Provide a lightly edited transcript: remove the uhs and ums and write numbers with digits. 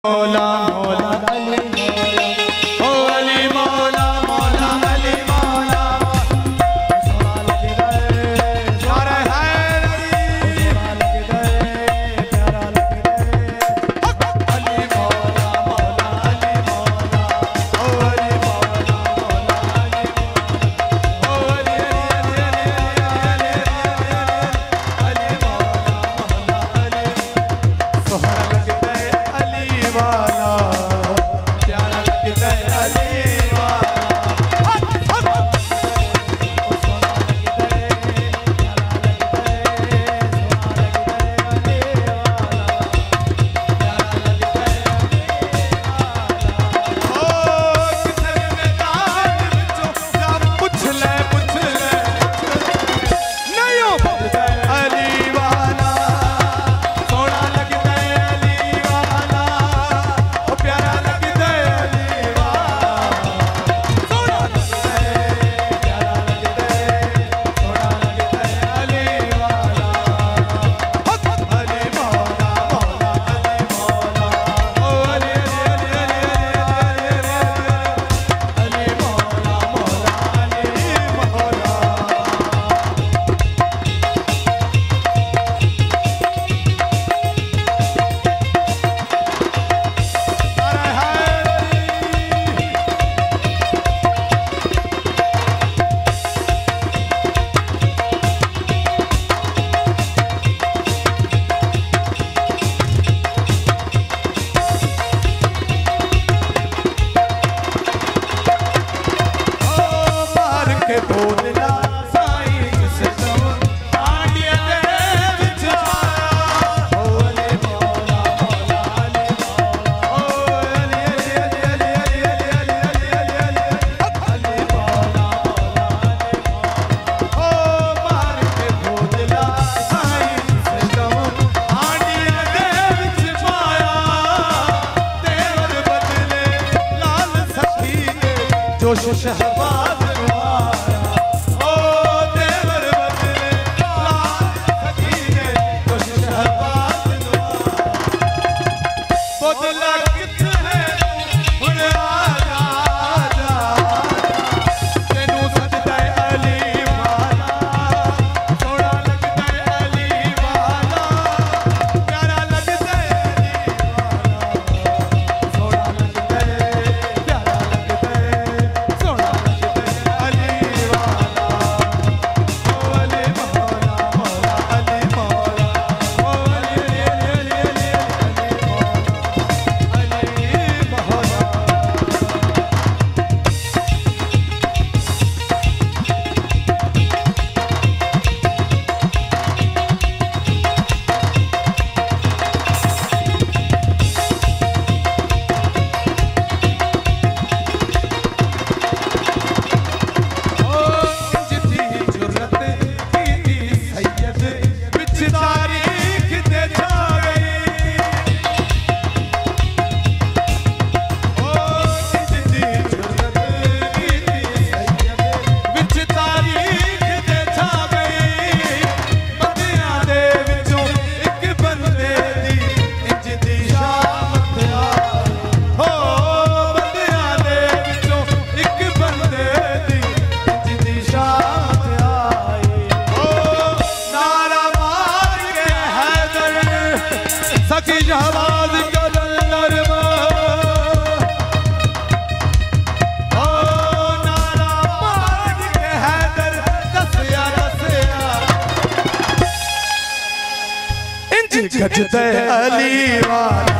मौला मौला अली ओ अली मौला मौला अली मौला प्यारा है प्यारा अली मौला मौला अली मौला ओ अली मौला मौला अली ओ अली अली मौला मौला अली सोहरा लगता है अली वाला प्यारा लगता है अली वाला जोश शहबाज वारा ओ देवर बदले लाल सकीने जोश शहबाज वारा बदला कितने हुन आजा आजा तेनू सजदा अली वाला सोहना लगदा अली वाला प्यारा लगदा अली वाला सोहना लगदा प्यारा लगदा गजदे अली वाला